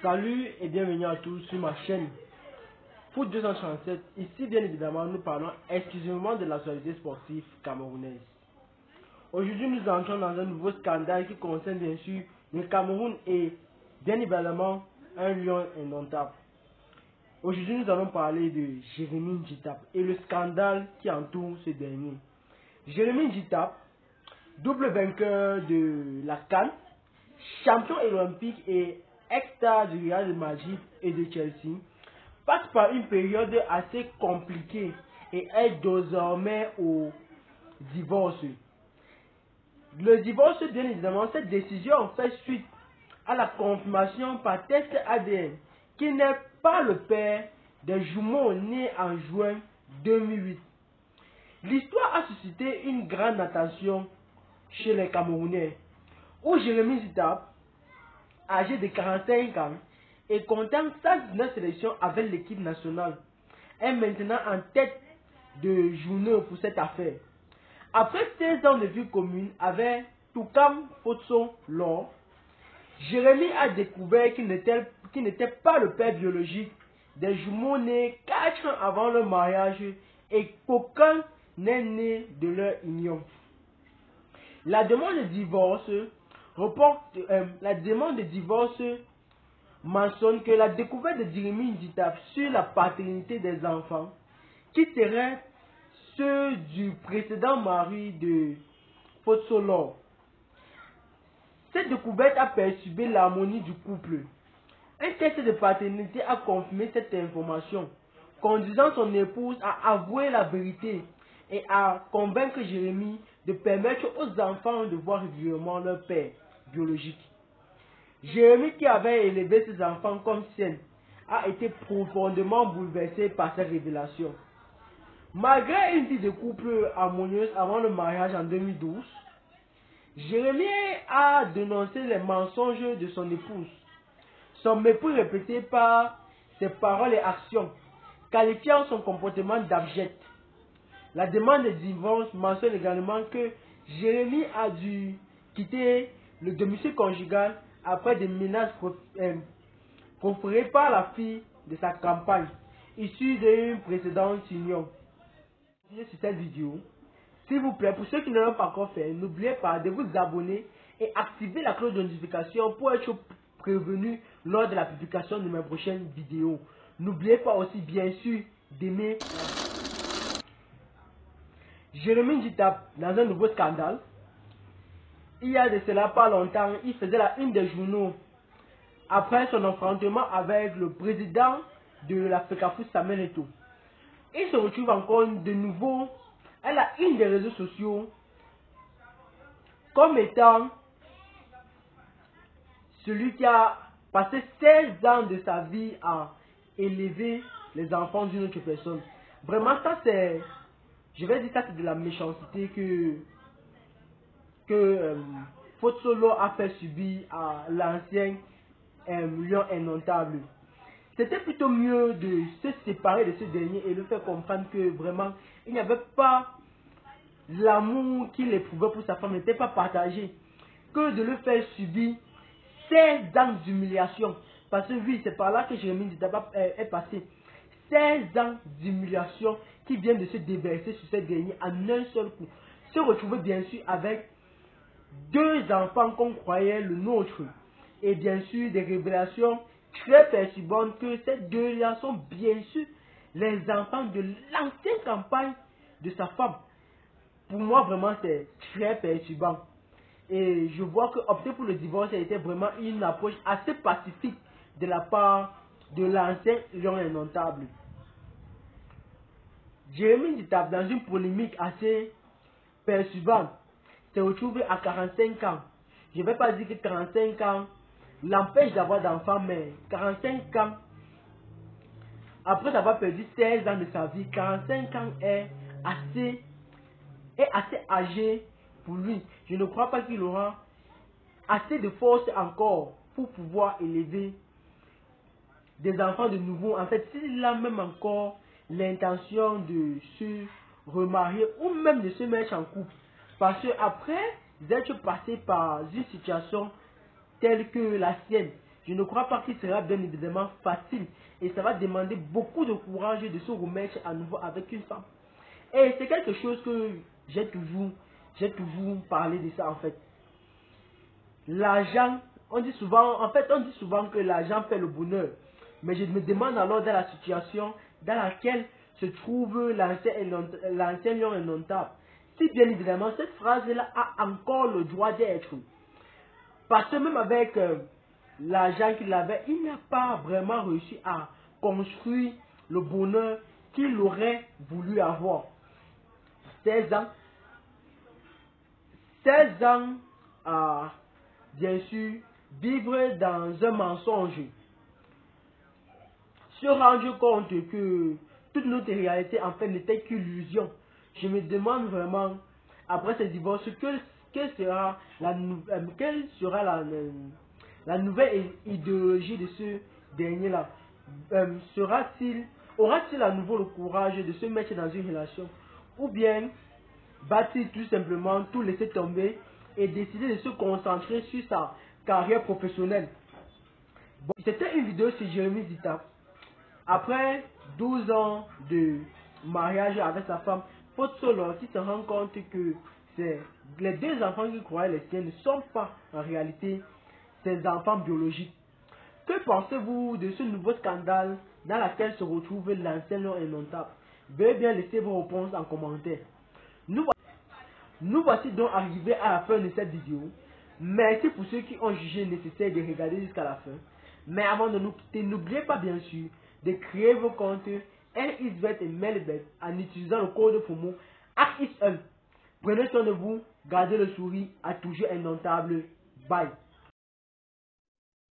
Salut et bienvenue à tous sur ma chaîne Foot 237. Ici, bien évidemment, nous parlons exclusivement de l'actualité sportive camerounaise. Aujourd'hui, nous entrons dans un nouveau scandale qui concerne bien sûr le Cameroun et bien évidemment un lion indomptable. Aujourd'hui, nous allons parler de Jérémy Ndjitap et le scandale qui entoure ce dernier. Jérémy Ndjitap, double vainqueur de la CAN, champion olympique et ex-star du Real de Madrid et de Chelsea, passe par une période assez compliquée et est désormais au divorce. Le divorce, bien évidemment, cette décision fait suite à la confirmation par test ADN qu'il n'est pas le père des jumeaux nés en juin 2008. L'histoire a suscité une grande attention chez les Camerounais, où Jérémy Ndjitap, âgé de 45 ans et comptant 119 sélections avec l'équipe nationale, est maintenant en tête de journée pour cette affaire. Après 16 ans de vie commune avec Toukam Fotso Lor, Jérémy a découvert qu'il n'était pas le père biologique des jumeaux nés 4 ans avant leur mariage et qu'aucun n'est né de leur union. La demande de divorce mentionne que la découverte de Jérémy Ndjitap sur la paternité des enfants, qui seraient ceux du précédent mari de Fotso Lor. Cette découverte a perturbé l'harmonie du couple. Un test de paternité a confirmé cette information, conduisant son épouse à avouer la vérité et à convaincre Jérémy de permettre aux enfants de voir régulièrement leur père biologique. Jérémy, qui avait élevé ses enfants comme siens, a été profondément bouleversé par ces révélations. Malgré une vie de couple harmonieuse avant le mariage en 2012, Jérémy a dénoncé les mensonges de son épouse, son mépris répété par ses paroles et actions, qualifiant son comportement d'abject. La demande de divorce mentionne également que Jérémy a dû quitter le domicile conjugal après des menaces proférées par la fille de sa campagne, issue d'une précédente union. Sur cette vidéo, s'il vous plaît, pour ceux qui ne l'ont pas encore fait, n'oubliez pas de vous abonner et activer la cloche de notification pour être prévenu lors de la publication de mes prochaines vidéos. N'oubliez pas aussi, bien sûr, d'aimer. Jérémy Ndjitap dans un nouveau scandale. Il y a de cela pas longtemps, il faisait la une des journaux après son affrontement avec le président de la FECAFOOT, Samuel Eto'o. Il se retrouve encore de nouveau à la une des réseaux sociaux comme étant celui qui a passé 16 ans de sa vie à élever les enfants d'une autre personne. Vraiment, ça c'est, je vais dire ça, c'est de la méchanceté que Fotso Lor a fait subir à l'ancien lion indomptable. C'était plutôt mieux de se séparer de ce dernier et de faire comprendre que vraiment il n'y avait pas l'amour qu'il éprouvait pour sa femme, n'était pas partagé, que de le faire subir 16 ans d'humiliation. Parce que oui, c'est par là que Jérémy Ndjitap est passé. 16 ans d'humiliation qui viennent de se déverser sur ce dernier en un seul coup. Se retrouver bien sûr avec deux enfants qu'on croyait le nôtre. Et bien sûr des révélations très perturbantes que ces deux-là sont bien sûr les enfants de l'ancienne campagne de sa femme. Pour moi, vraiment, c'est très perturbant. Et je vois que opter pour le divorce a été vraiment une approche assez pacifique de la part de l'ancien lion indomptable. Jérémy Ndjitap, dans une polémique assez perturbante, s'est retrouvé à 45 ans. Je ne vais pas dire que 45 ans l'empêche d'avoir d'enfants, mais 45 ans, après avoir perdu 16 ans de sa vie, 45 ans est assez âgé pour lui. Je ne crois pas qu'il aura assez de force encore pour pouvoir élever des enfants de nouveau. En fait, s'il a même encore l'intention de se remarier ou même de se mettre en couple, parce que après être passé par une situation telle que la sienne, je ne crois pas qu'il sera bien évidemment facile et ça va demander beaucoup de courage de se remettre à nouveau avec une femme. Et c'est quelque chose que j'ai toujours parlé de ça en fait. L'argent, on dit souvent que l'argent fait le bonheur. Mais je me demande alors dans la situation dans laquelle se trouve l'ancien lion indomptable, si bien évidemment cette phrase-là a encore le droit d'être. Parce que même avec l'argent qu'il avait, il n'a pas vraiment réussi à construire le bonheur qu'il aurait voulu avoir. 16 ans. 16 ans à, bien sûr, vivre dans un mensonge. Se rendre compte que toute notre réalité en fait n'était qu'illusion. Je me demande vraiment, après ce divorce, quelle sera la nouvelle idéologie de ce dernier-là. Aura-t-il à nouveau le courage de se mettre dans une relation, ou bien va-t-il tout simplement tout laisser tomber et décider de se concentrer sur sa carrière professionnelle? Bon, c'était une vidéo sur Jérémy Zita. Après 12 ans de mariage avec sa femme, Potsolo qui se rend compte que les deux enfants qu'il croyait les siens ne sont pas en réalité ses enfants biologiques. Que pensez-vous de ce nouveau scandale dans lequel se retrouve l'ancien lion indomptable? Veuillez bien laisser vos réponses en commentaire. Nous voici donc arrivés à la fin de cette vidéo. Merci pour ceux qui ont jugé nécessaire de regarder jusqu'à la fin. Mais avant de nous quitter, n'oubliez pas bien sûr de créer vos comptes Lisbeth et Melbeth en utilisant le code FOMO AXIS1. Prenez soin de vous, gardez le sourire à toujours indomptable. Bye.